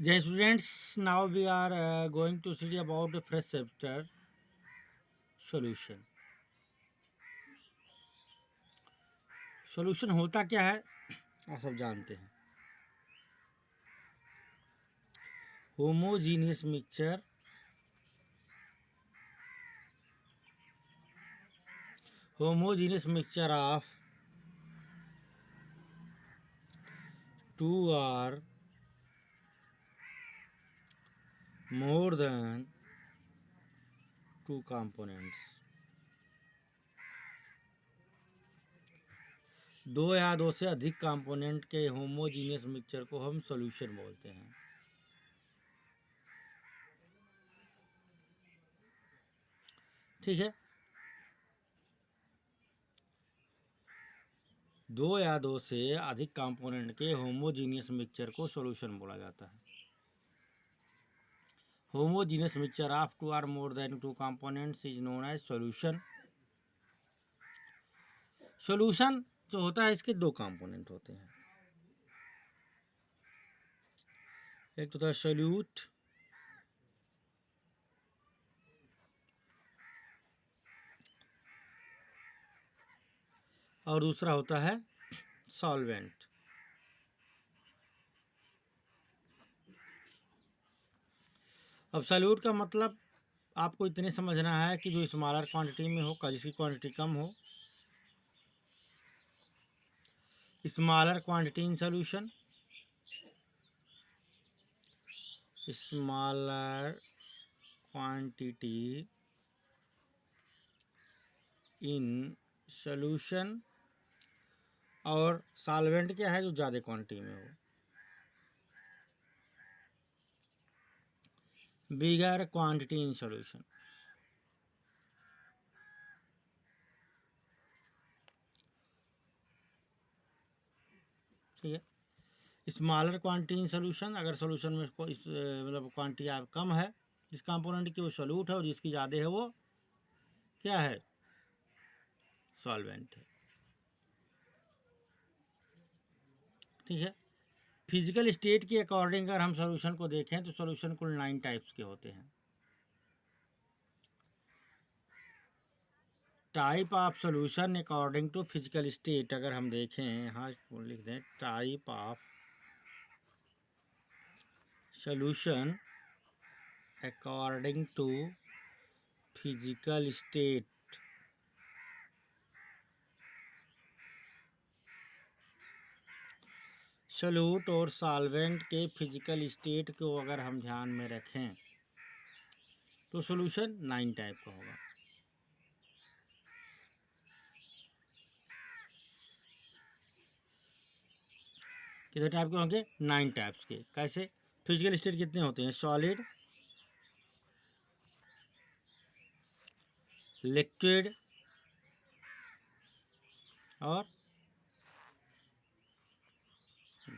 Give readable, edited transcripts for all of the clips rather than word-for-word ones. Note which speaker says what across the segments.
Speaker 1: Dear students, now we are going to study about the first chapter solution. Solution होता क्या है आप सब जानते हैं. Homogeneous mixture of two or more than two components. दो या दो से अधिक कंपोनेंट के होमोजीनियस मिक्सचर को हम सॉल्यूशन बोलते हैं. ठीक है. दो या दो से अधिक कंपोनेंट के होमोजीनियस मिक्सचर को सॉल्यूशन बोला जाता है. Homogeneous mixture of two or more than two components is known as solution. Solution जो होता है इसके दो कंपोनेंट होते हैं. एक तो होता है सोल्यूट और दूसरा होता है सॉल्वेंट. अब सोल्यूट का मतलब आपको इतने समझना है कि जो स्मॉलर क्वांटिटी में हो, जिसकी क्वांटिटी कम हो. Smaller quantity in solution, smaller quantity in solution. और सॉल्वेंट क्या है, जो ज़्यादा क्वांटिटी में हो. बिगर क्वांटिटी इन सोल्यूशन. ठीक है. स्मॉलर क्वांटिटी इन सोल्यूशन, अगर सोल्यूशन में मतलब क्वांटिटी आप कम है, जिस कंपोनेंट की वो सोल्यूट है और जिसकी ज़्यादा है वो क्या है, सॉल्वेंट है. ठीक है. फिजिकल स्टेट के अकॉर्डिंग अगर हम सोल्यूशन को देखें तो सोल्यूशन कुल 9 टाइप्स के होते हैं. Type of solution according to physical state अगर हम देखें, यहाँ लिख दें type of solution according to physical state. Solute और सॉल्वेंट के फिजिकल स्टेट को अगर हम ध्यान में रखें तो सोल्यूशन 9 टाइप का होगा. कितने टाइप के होंगे, 9 टाइप्स के. कैसे, फिजिकल स्टेट कितने होते हैं, सॉलिड, लिक्विड और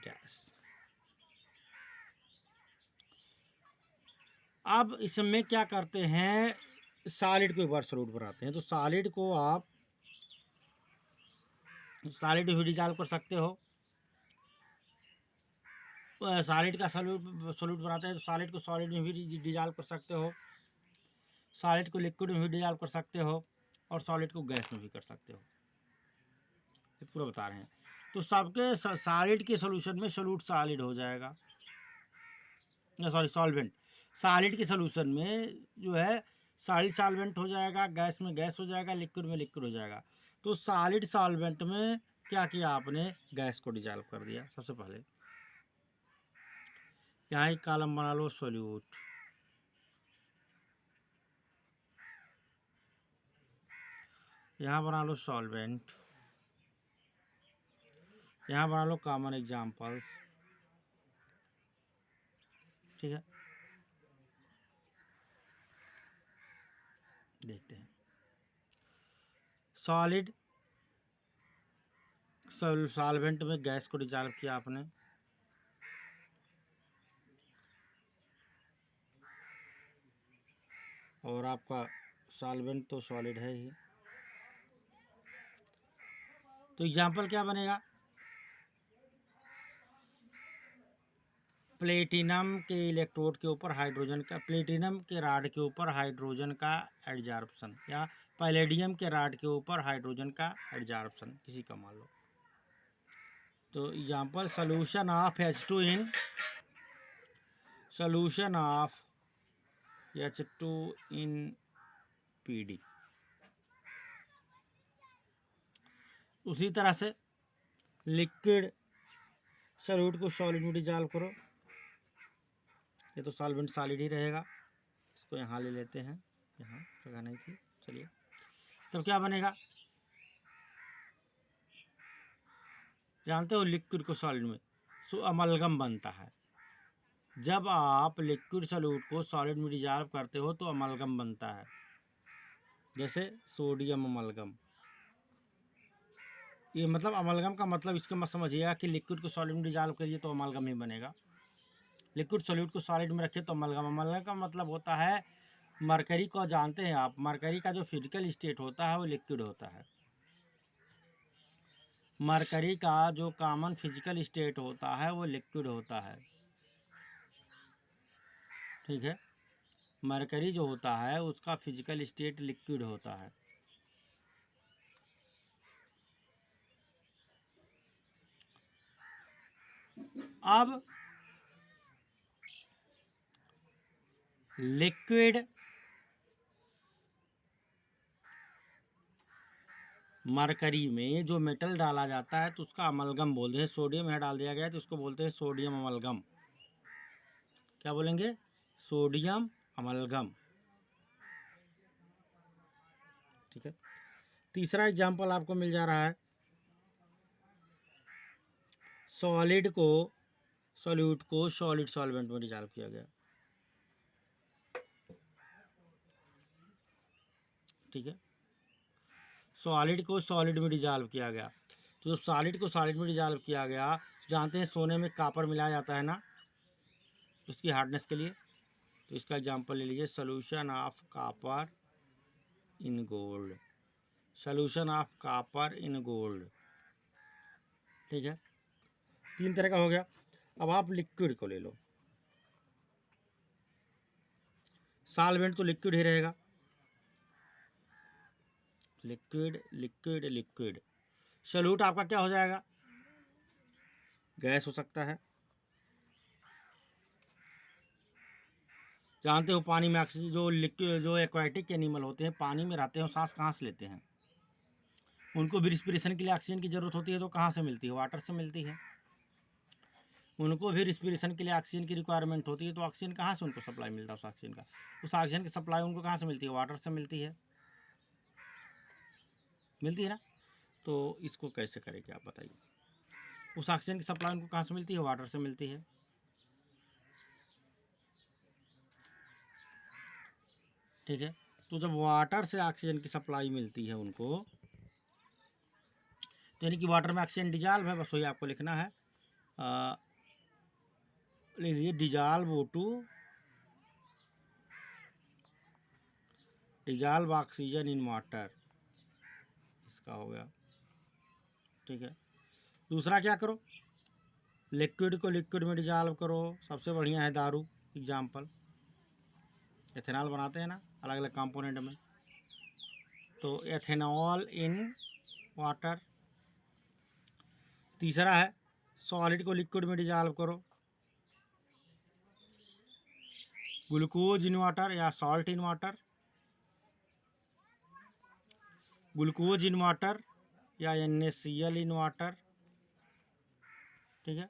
Speaker 1: गैस. अब इसमें क्या करते हैं, सॉलिड को एक बार सॉल्यूट बनाते हैं. तो सॉलिड को आप सॉलिड भी डिजॉल्व कर सकते हो. सॉलिड का सॉल्यूट बनाते हैं तो सॉलिड को सॉलिड में भी डिजॉल्व कर सकते हो, सॉलिड को लिक्विड में भी डिजॉल्व कर सकते हो और सॉलिड को गैस में भी कर सकते हो. ये पूरा बता रहे हैं. तो सबके सॉलिड के सॉल्यूशन में सोल्यूट सॉलिड हो जाएगा, सॉरी सॉल्वेंट. सॉलिड के सॉल्यूशन में जो है सॉलिड सॉल्वेंट हो जाएगा, गैस में गैस हो जाएगा, लिक्विड में लिक्विड हो जाएगा. तो सॉलिड सॉल्वेंट में क्या किया आपने, गैस को डिजॉल्व कर दिया. सबसे पहले यहाँ एक कॉलम बना लो सोल्यूट, यहाँ बना लो सॉल्वेंट, यहाँ बना लो कॉमन एग्जाम्पल्स. ठीक है, देखते हैं. सॉलिड सॉल्वेंट में गैस को डिजॉल्व किया आपने, और आपका सॉल्वेंट तो सॉलिड है ही. तो एग्जाम्पल क्या बनेगा, प्लेटिनम के इलेक्ट्रोड के ऊपर हाइड्रोजन का, प्लेटिनम के राड के ऊपर हाइड्रोजन का एडजॉर्प्शन, या पैलेडियम के राड के ऊपर हाइड्रोजन का एडजॉर्प्शन, किसी का मान लो। तो example, solution of H2 in, solution of H2 in PD। उसी तरह से लिक्विड सॉल्यूट को सॉलिड में डिजॉल्व करो, ये तो सॉल्वेंट सॉलिड ही रहेगा, इसको यहाँ ले लेते हैं, यहाँ जगह नहीं थी, चलिए। तब क्या बनेगा, जानते हो लिक्विड को सॉलिड में, सो अमलगम बनता है। जब आप लिक्विड सॉल्यूट को सॉलिड में डिजॉल्व करते हो तो अमलगम बनता है, जैसे सोडियम अमलगम। ये मतलब अमलगम का मतलब इसका मत समझिएगा कि लिक्विड को सॉलिड में डिजॉल्व करिए तो अमलगम ही बनेगा। लिक्विड सॉल्यूट को सॉलिड में रखिए तो अमलगम। अमलगम का मतलब होता है, मरकरी को जानते हैं आप, मरकरी का जो फिजिकल स्टेट होता है वो लिक्विड होता है। मरकरी का जो कॉमन फिजिकल स्टेट होता है वो लिक्विड होता है, ठीक है। मरकरी जो होता है उसका फिजिकल स्टेट लिक्विड होता है। अब लिक्विड मरकरी में जो मेटल डाला जाता है तो उसका अमलगम बोलते हैं। सोडियम यहाँ डाल दिया गया है तो उसको बोलते हैं सोडियम अमलगम। क्या बोलेंगे, सोडियम अमलगम, ठीक है। तीसरा एग्जाम्पल आपको मिल जा रहा है, सॉलिड को, सॉल्यूट को सॉलिड सॉल्वेंट में डिजॉल्व किया गया, ठीक है। सॉलिड को सॉलिड में डिजॉल्व किया गया, तो जब सॉलिड को सॉलिड में डिजॉल्व किया गया, जानते हैं सोने में कापर मिलाया जाता है ना उसकी हार्डनेस के लिए, तो इसका एग्जांपल ले लीजिए, solution of copper in gold, solution of copper in gold, ठीक है। तीन तरह का हो गया। अब आप लिक्विड को ले लो, सॉल्वेंट तो लिक्विड ही रहेगा, लिक्विड लिक्विड लिक्विड। सॉल्यूट आपका क्या हो जाएगा, गैस हो सकता है। जानते हो पानी में ऑक्सीजन, जो लिक्विड, जो एक्वाटिक एनिमल होते हैं पानी में रहते हैं, सांस कहाँ से लेते हैं, उनको भी रिस्पिरेशन के लिए ऑक्सीजन की ज़रूरत होती है, तो कहाँ से मिलती है, वाटर से मिलती है। उनको भी रिस्पिरेशन के लिए ऑक्सीजन की रिक्वायरमेंट होती है, तो ऑक्सीजन कहाँ से उनको सप्लाई मिलता है, उस ऑक्सीजन का, उस ऑक्सीजन की सप्लाई उनको कहाँ से मिलती है, वाटर से मिलती है, मिलती है ना। तो इसको कैसे करेंगे आप बताइए, उस ऑक्सीजन की सप्लाई उनको कहाँ से मिलती है, वाटर से मिलती है, ठीक है। तो जब वाटर से ऑक्सीजन की सप्लाई मिलती है उनको, तो यानी कि वाटर में ऑक्सीजन डिजॉल्व है, बस वही आपको लिखना है। लीजिए, dissolve O2, dissolve oxygen in water, इसका हो गया, ठीक है। दूसरा क्या करो, लिक्विड को लिक्विड में डिजॉल्व करो, सबसे बढ़िया है दारू, एग्जाम्पल एथेनॉल बनाते हैं ना अलग अलग कंपोनेंट में, तो एथेनॉल इन वाटर। तीसरा है सॉलिड को लिक्विड में डिजॉल्व करो, ग्लूकोज इन वाटर या salt in water, glucose in water या NaCl इन वाटर, ठीक है।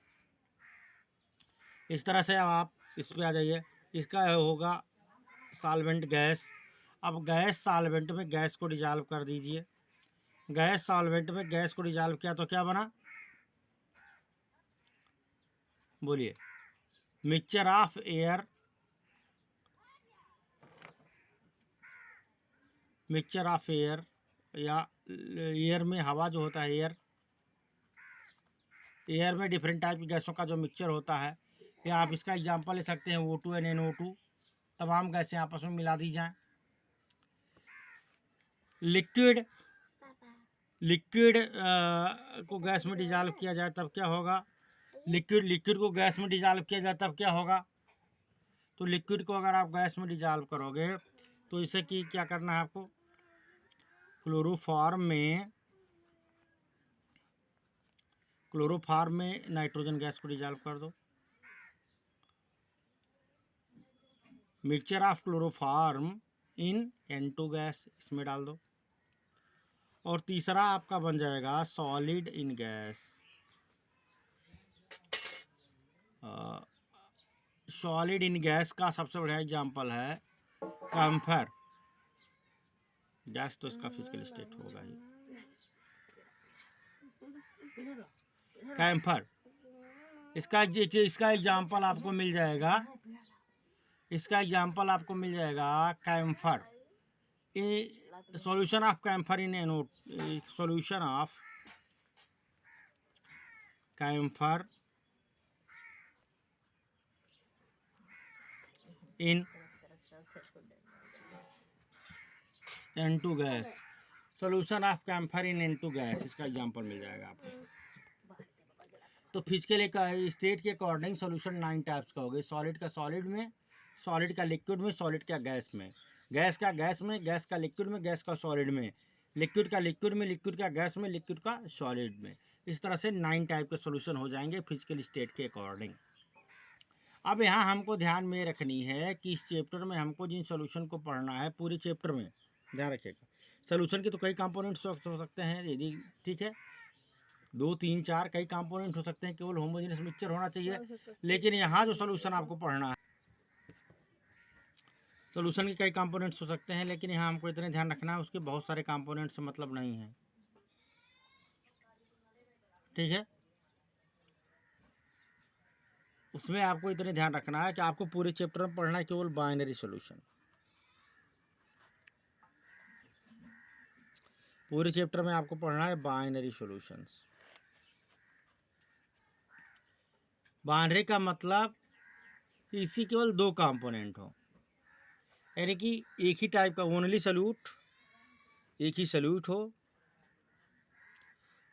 Speaker 1: इस तरह से अब आप इस पे आ जाइए, इसका होगा सॉल्वेंट गैस। अब गैस सॉल्वेंट में गैस को डिजॉल्व कर दीजिए, गैस सॉल्वेंट में गैस को डिजॉल्व किया तो क्या बना, बोलिए, mixture of air, mixture of air, या एयर में हवा जो होता है, एयर, एयर में डिफरेंट टाइप की गैसों का जो मिक्सचर होता है, या आप इसका एग्जांपल ले सकते हैं O2 and NO2, तमाम गैसें आपस में मिला दी जाएं। लिक्विड, लिक्विड को गैस में डिजॉल्व किया जाए तब क्या होगा, लिक्विड को गैस में डिजॉल्व किया जाए तब क्या होगा? तो लिक्विड को अगर आप गैस में डिजॉल्व करोगे तो इसे कि क्या करना है आपको? क्लोरोफॉर्म में नाइट्रोजन गैस को डिजॉल्व कर दो। Mixture of chloroform in N2 gas, इसमें डाल दो। और तीसरा आपका बन जाएगा solid in gas. Solid in gas का सबसे बढ़िया एग्जांपल है कैम्फर गैस, तो इसका फिजिकल स्टेट होगा ही कैम्फर। इसका एग्जांपल आपको मिल जाएगा, camphor. Solution of camphor in solution of camphor in N2 gas, solution of camphor in N2 gas, इसका एग्जांपल मिल जाएगा आपको। तो फिजिकल स्टेट के अकॉर्डिंग सॉल्यूशन 9 टाइप्स का हो गया। सॉलिड का सॉलिड में, सॉलिड का लिक्विड में, सॉलिड का गैस में, गैस का गैस में, गैस का लिक्विड में, गैस का सॉलिड में, लिक्विड का लिक्विड में, लिक्विड का गैस में, लिक्विड का सॉलिड में। इस तरह से 9 टाइप के सॉल्यूशन हो जाएंगे फिजिकल स्टेट के अकॉर्डिंग। अब यहाँ हमको ध्यान में रखनी है कि इस चैप्टर में हमको जिन सॉल्यूशन को पढ़ना है, पूरे चैप्टर में ध्यान रखिएगा। सॉल्यूशन के तो कई कंपोनेंट्स हो सकते हैं, यदि ठीक है 2 3 4 कई कंपोनेंट हो सकते हैं, केवल होमोजेनियस मिक्सचर होना चाहिए। लेकिन यहाँ जो सॉल्यूशन आपको पढ़ना है, सॉल्यूशन के कई कंपोनेंट्स हो सकते हैं, लेकिन यहाँ हमको इतने ध्यान रखना है उसके बहुत सारे कंपोनेंट्स से मतलब नहीं है, ठीक है। उसमें आपको इतने ध्यान रखना है कि आपको पूरे चैप्टर में पढ़ना है केवल बाइनरी सॉल्यूशन। पूरे चैप्टर में आपको पढ़ना है बाइनरी सॉल्यूशंस। बाइनरी का मतलब इसी केवल 2 कंपोनेंट हो, यानी कि एक ही टाइप का ओनली सॉल्यूट, एक ही सॉल्यूट हो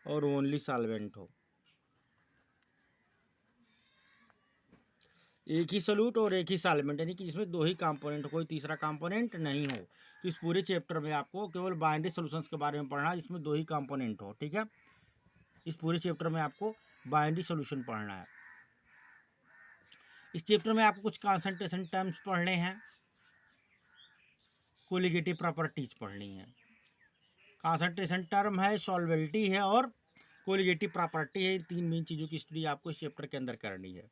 Speaker 1: और ओनली सॉल्वेंट हो, एक ही सॉल्यूट और एक ही सॉल्वेंट, यानी कि इसमें 2 ही कंपोनेंट, कोई तीसरा कंपोनेंट नहीं हो। तो इस पूरे चैप्टर में आपको केवल बाइनरी सॉल्यूशंस के बारे में पढ़ना है जिसमें 2 ही कंपोनेंट हो, ठीक है। इस पूरे चैप्टर में आपको बाइनरी सॉल्यूशन पढ़ना है। इस चैप्टर में आपको कुछ कंसंट्रेशन टर्म्स पढ़ने हैं, कोलिगेटिव प्रॉपर्टीज पढ़नी है। कंसंट्रेशन टर्म है, सॉल्वेबिलिटी है और कोलिगेटिव प्रॉपर्टी है। 3 मेन चीज़ों की स्टडी आपको इस चैप्टर के अंदर करनी है।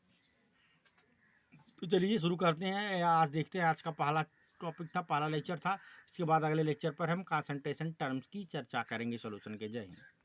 Speaker 1: तो चलिए शुरू करते हैं। आज देखते हैं, आज का पहला टॉपिक था, पहला लेक्चर था। इसके बाद अगले लेक्चर पर हम कंसंट्रेशन टर्म्स की चर्चा करेंगे सॉल्यूशन के। जय हिंद।